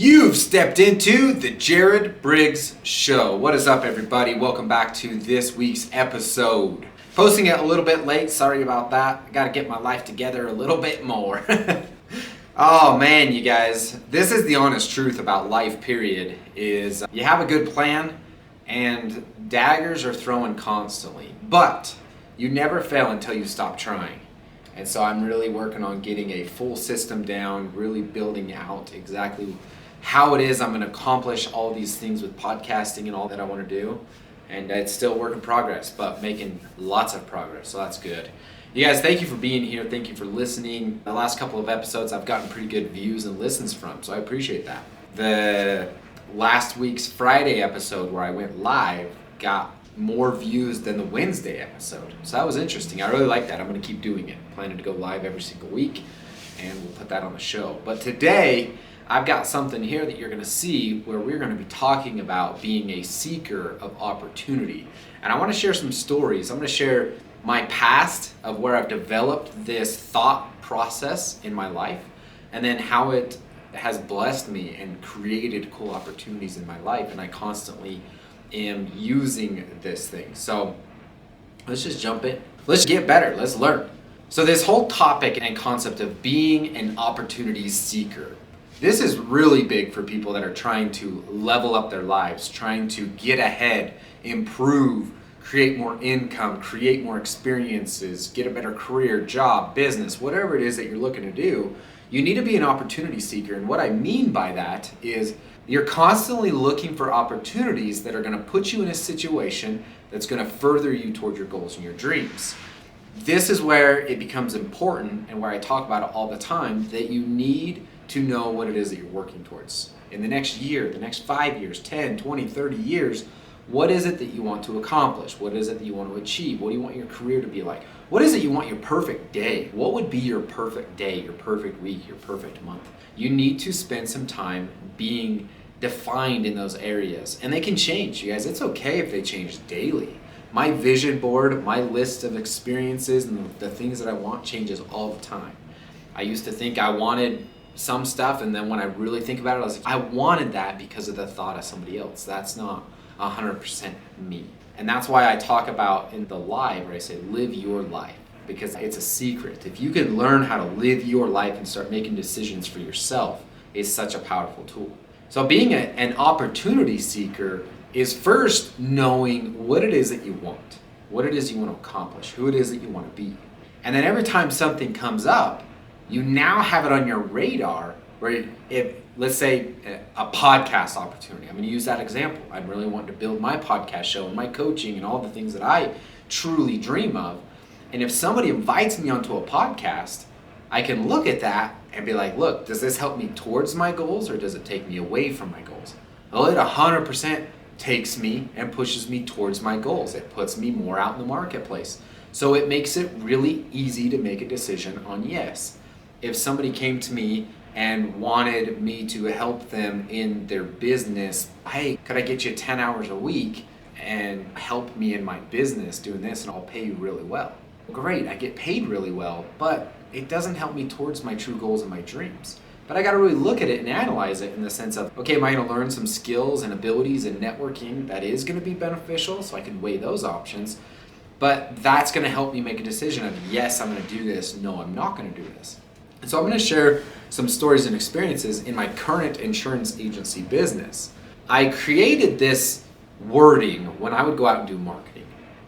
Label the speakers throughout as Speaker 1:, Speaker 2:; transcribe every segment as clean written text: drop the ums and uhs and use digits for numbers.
Speaker 1: You've stepped into the Jared Briggs Show. What is up, everybody? Welcome back to this week's episode. Posting it a little bit late, sorry about that. I gotta get my life together a little bit more. Oh man, you guys, this is the honest truth about life, period, is you have a good plan and daggers are thrown constantly, but you never fail until you stop trying. And so I'm really working on getting a full system down, really building out exactly how it is I'm going to accomplish all these things with podcasting and all that I want to do. And it's still work in progress, but making lots of progress, so that's good. You guys, thank you for being here. Thank you for listening. The last couple of episodes I've gotten pretty good views and listens from, so I appreciate that. The last week's Friday episode where I went live got more views than the Wednesday episode. So that was interesting. I really like that. I'm going to keep doing it. Planning to go live every single week, and we'll put that on the show. But today, I've got something here that you're going to see where we're going to be talking about being a seeker of opportunity. And I want to share some stories. I'm going to share my past of where I've developed this thought process in my life, and then how it has blessed me and created cool opportunities in my life, and I constantly am using this thing. So let's just jump in. Let's get better. Let's learn. So this whole topic and concept of being an opportunity seeker, this is really big for people that are trying to level up their lives, trying to get ahead, improve, create more income, create more experiences, get a better career, job, business, whatever it is that you're looking to do. You need to be an opportunity seeker. And what I mean by that is you're constantly looking for opportunities that are going to put you in a situation that's going to further you toward your goals and your dreams. This is where it becomes important, and where I talk about it all the time, that you need to know what it is that you're working towards. In the next year, the next 5 years, 10, 20, 30 years, what is it that you want to accomplish? What is it that you want to achieve? What do you want your career to be like? What is it you want your perfect day? What would be your perfect day, your perfect week, your perfect month? You need to spend some time being defined in those areas. And they can change, you guys. It's okay if they change daily. My vision board, my list of experiences and the things that I want changes all the time. I used to think I wanted some stuff, and then when I really think about it, I was like, I wanted that because of the thought of somebody else. That's not 100% me. And that's why I talk about in the live where I say live your life, because it's a secret. If you can learn how to live your life and start making decisions for yourself, it's such a powerful tool. So being an opportunity seeker is first knowing what it is that you want, what it is you want to accomplish, who it is that you want to be. And then every time something comes up, you now have it on your radar where if, let's say, a podcast opportunity. I'm going to use that example. I'm really wanting to build my podcast show and my coaching and all the things that I truly dream of. And if somebody invites me onto a podcast, I can look at that and be like, look, does this help me towards my goals or does it take me away from my goals? Well, it 100% takes me and pushes me towards my goals. It puts me more out in the marketplace. So it makes it really easy to make a decision on yes. If somebody came to me and wanted me to help them in their business, hey, could I get you 10 hours a week and help me in my business doing this and I'll pay you really well? Great, I get paid really well, but it doesn't help me towards my true goals and my dreams. But I got to really look at it and analyze it in the sense of, okay, am I going to learn some skills and abilities and networking that is going to be beneficial, so I can weigh those options, but that's going to help me make a decision of, yes, I'm going to do this, no, I'm not going to do this. And so I'm going to share some stories and experiences in my current insurance agency business. I created this wording when I would go out and do marketing.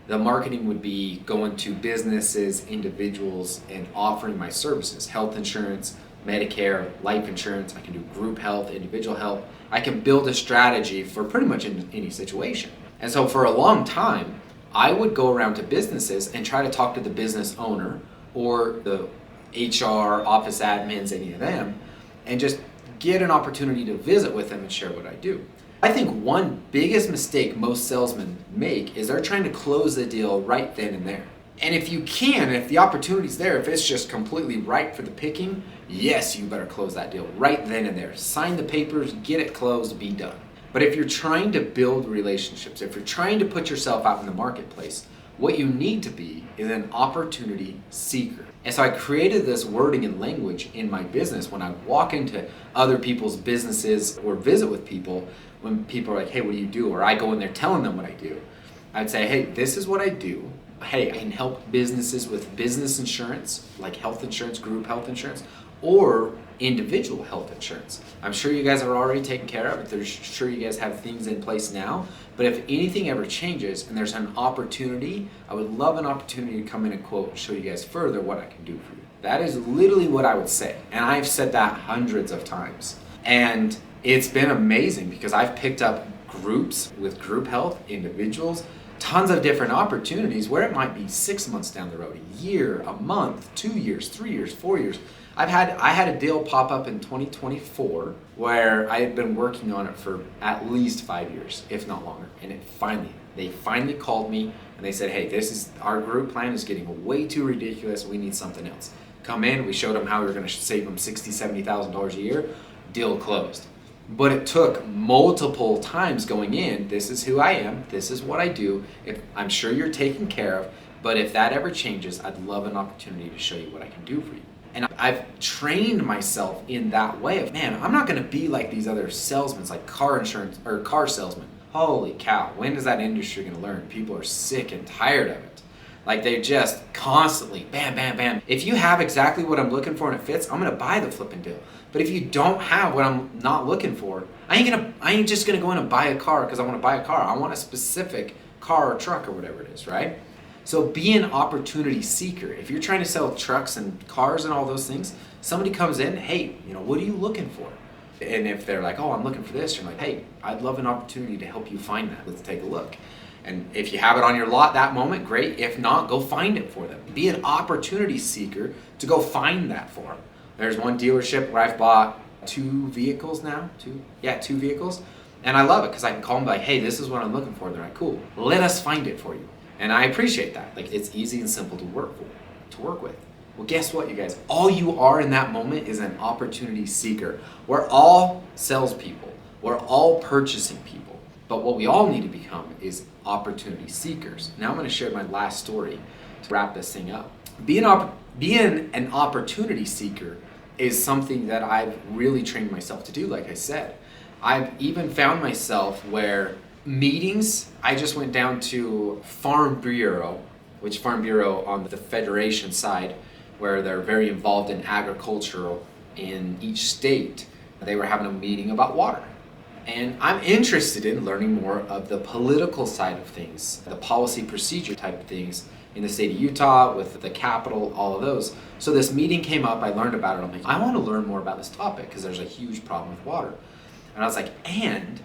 Speaker 1: The marketing would be going to businesses, individuals, and offering my services, health insurance, Medicare, life insurance. I can do group health, individual health. I can build a strategy for pretty much any situation. And so for a long time, I would go around to businesses and try to talk to the business owner or the HR, office admins, any of them, and just get an opportunity to visit with them and share what I do. I think one biggest mistake most salesmen make is they're trying to close the deal right then and there. And if you can, if the opportunity's there, if it's just completely ripe for the picking, yes, you better close that deal right then and there. Sign the papers, get it closed, be done. But if you're trying to build relationships, if you're trying to put yourself out in the marketplace, what you need to be is an opportunity seeker. And so I created this wording and language in my business when I walk into other people's businesses or visit with people, when people are like, hey, what do you do? Or I go in there telling them what I do. I'd say, hey, this is what I do. Hey, I can help businesses with business insurance, like health insurance, group health insurance, or individual health insurance. I'm sure you guys are already taken care of. I'm sure you guys have things in place now. But if anything ever changes and there's an opportunity, I would love an opportunity to come in and quote and show you guys further what I can do for you. That is literally what I would say. And I've said that hundreds of times. And it's been amazing because I've picked up groups with group health, individuals, tons of different opportunities where it might be 6 months down the road, a year, a month, 2 years, 3 years, 4 years. I had a deal pop up in 2024 where I had been working on it for at least 5 years, if not longer. And they finally called me and they said, hey, our group plan is getting way too ridiculous. We need something else. Come in, we showed them how we were going to save them $60,000, $70,000 a year. Deal closed. But it took multiple times going in. This is who I am. This is what I do. I'm sure you're taken care of. But if that ever changes, I'd love an opportunity to show you what I can do for you. And I've trained myself in that way of, man, I'm not going to be like these other salesmen, like car insurance or car salesmen. Holy cow, when is that industry going to learn? People are sick and tired of it. Like they just constantly, bam, bam, bam. If you have exactly what I'm looking for and it fits, I'm going to buy the flipping deal. But if you don't have what I'm not looking for, I ain't just going to go in and buy a car because I want to buy a car. I want a specific car or truck or whatever it is, right? So be an opportunity seeker. If you're trying to sell trucks and cars and all those things, somebody comes in, hey, what are you looking for? And if they're like, oh, I'm looking for this, you're like, hey, I'd love an opportunity to help you find that. Let's take a look. And if you have it on your lot that moment, great. If not, go find it for them. Be an opportunity seeker to go find that for them. There's one dealership where I've bought 2 vehicles now. 2 vehicles. And I love it because I can call them like, hey, this is what I'm looking for. And they're like, cool, let us find it for you. And I appreciate that. Like, it's easy and simple to work with. Well, guess what, you guys? All you are in that moment is an opportunity seeker. We're all salespeople. We're all purchasing people. But what we all need to become is opportunity seekers. Now I'm going to share my last story to wrap this thing up. Being an opportunity seeker is something that I've really trained myself to do, like I said. I've even found myself where meetings, I just went down to Farm Bureau, which Farm Bureau on the Federation side, where they're very involved in agriculture in each state. They were having a meeting about water. And I'm interested in learning more of the political side of things, the policy procedure type of things in the state of Utah with the capital, all of those. So this meeting came up, I learned about it. I'm like, I want to learn more about this topic because there's a huge problem with water. And I was like, and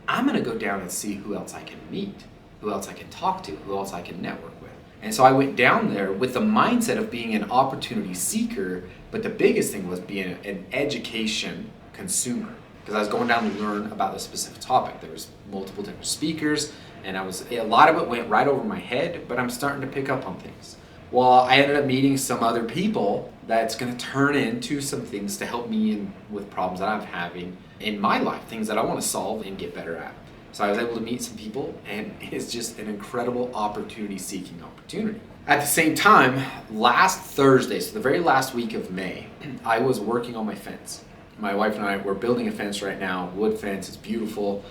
Speaker 1: I'm going to go down and see who else I can meet, who else I can talk to, who else I can network with. And so I went down there with the mindset of being an opportunity seeker, but the biggest thing was being an education consumer. Because I was going down to learn about the specific topic. There was multiple different speakers, and a lot of it went right over my head, but I'm starting to pick up on things. Well, I ended up meeting some other people that's going to turn into some things to help me with problems that I'm having in my life, things that I want to solve and get better at. So I was able to meet some people, and it's just an incredible opportunity-seeking opportunity. At the same time, last Thursday, so the very last week of May, I was working on my fence. My wife and I, we're building a fence right now, wood fence, it's beautiful,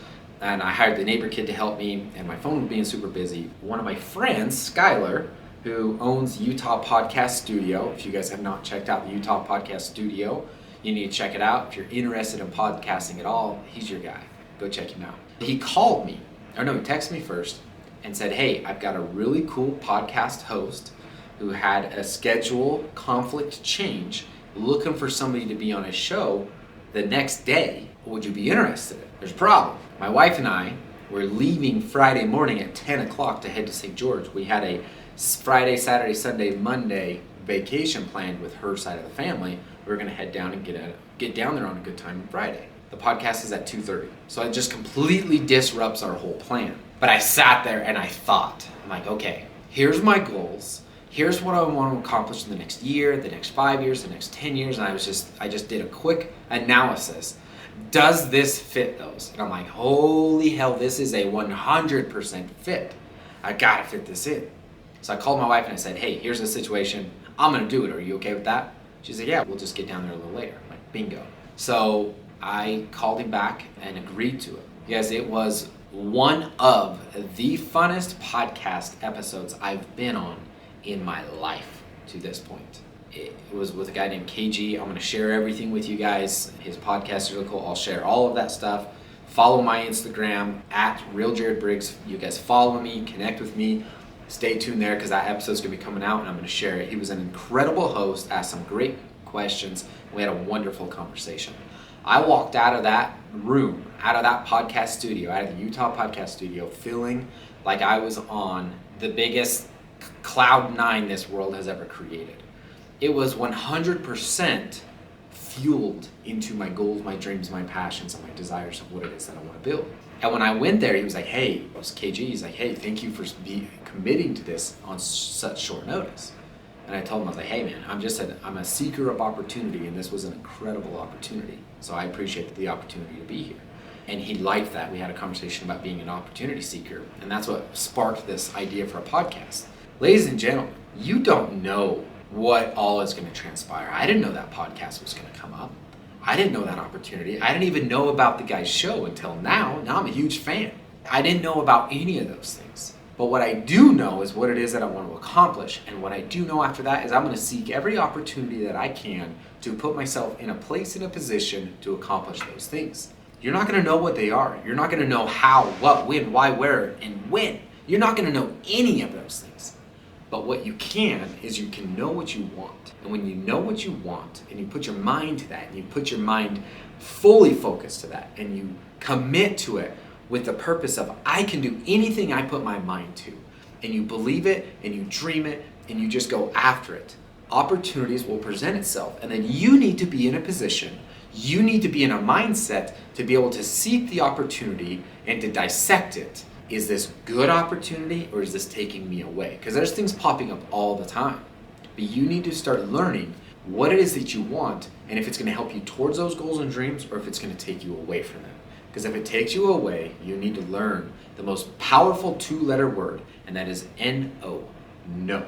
Speaker 1: and I hired the neighbor kid to help me, and my phone was being super busy. One of my friends, Skylar, who owns Utah Podcast Studio, if you guys have not checked out the Utah Podcast Studio, you need to check it out. If you're interested in podcasting at all, he's your guy. Go check him out. He called me, he texted me first and said, hey, I've got a really cool podcast host who had a schedule conflict change, looking for somebody to be on his show the next day. Would you be interested? There's a problem. My wife and I were leaving Friday morning at 10 o'clock to head to St. George. We had a Friday, Saturday, Sunday, Monday vacation planned with her side of the family. We were going to head down and get down there on a good time on Friday. The podcast is at 2:30. So it just completely disrupts our whole plan. But I sat there and I thought, I'm like, okay, here's my goals. Here's what I want to accomplish in the next year, the next 5 years, the next 10 years. And I just did a quick analysis. Does this fit those? And I'm like, holy hell, this is a 100% fit. I gotta fit this in. So I called my wife and I said, hey, here's the situation. I'm going to do it. Are you okay with that? She's like, yeah, we'll just get down there a little later. I'm like, bingo. So I called him back and agreed to it. Yes, it was one of the funnest podcast episodes I've been on in my life to this point. It was with a guy named KG. I'm going to share everything with you guys. His podcast is really cool. I'll share all of that stuff. Follow my Instagram at RealJaredBriggs. You guys follow me, connect with me. Stay tuned there because that episode's going to be coming out and I'm going to share it. He was an incredible host, asked some great questions. We had a wonderful conversation. I walked out of that room, out of that podcast studio, out of the Utah podcast studio, feeling like I was on the biggest cloud nine this world has ever created. It was 100% fueled into my goals, my dreams, my passions, and my desires of what it is that I want to build. And when I went there, he was like, hey, it was KG, he's like, hey, thank you for committing to this on such short notice. And I told him, I was like, hey man, I'm a seeker of opportunity and this was an incredible opportunity. So I appreciate the opportunity to be here. And he liked that. We had a conversation about being an opportunity seeker. And that's what sparked this idea for a podcast. Ladies and gentlemen, you don't know what all is going to transpire. I didn't know that podcast was going to come up. I didn't know that opportunity. I didn't even know about the guy's show until now. Now I'm a huge fan. I didn't know about any of those things. But what I do know is what it is that I want to accomplish. And what I do know after that is I'm going to seek every opportunity that I can to put myself in a place, in a position to accomplish those things. You're not going to know what they are. You're not going to know how, what, when, why, where, and when. You're not going to know any of those things. But what you can is you can know what you want. And when you know what you want and you put your mind to that and you put your mind fully focused to that and you commit to it with the purpose of I can do anything I put my mind to, and you believe it and you dream it and you just go after it, opportunities will present itself. And then you need to be in a position, you need to be in a mindset to be able to seek the opportunity and to dissect it. Is this good opportunity or is this taking me away? Because there's things popping up all the time. But you need to start learning what it is that you want and if it's going to help you towards those goals and dreams or if it's going to take you away from them. Because if it takes you away, you need to learn the most powerful 2-letter word, and that is N-O, no.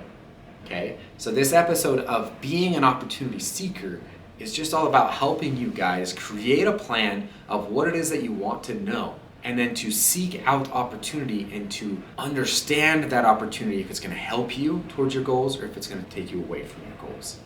Speaker 1: Okay? So this episode of being an opportunity seeker is just all about helping you guys create a plan of what it is that you want to know, and then to seek out opportunity and to understand that opportunity if it's going to help you towards your goals or if it's going to take you away from your goals.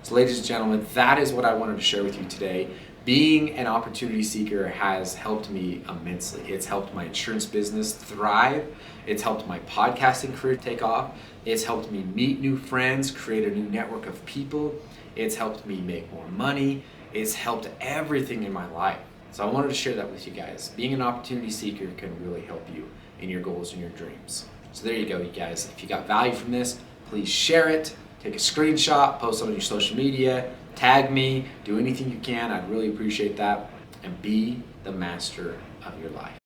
Speaker 1: So ladies and gentlemen, that is what I wanted to share with you today. Being an opportunity seeker has helped me immensely. It's helped my insurance business thrive. It's helped my podcasting career take off. It's helped me meet new friends, create a new network of people. It's helped me make more money. It's helped everything in my life. So I wanted to share that with you guys. Being an opportunity seeker can really help you in your goals and your dreams. So there you go, you guys. If you got value from this, please share it. Take a screenshot, post it on your social media, tag me, do anything you can. I'd really appreciate that. And be the master of your life.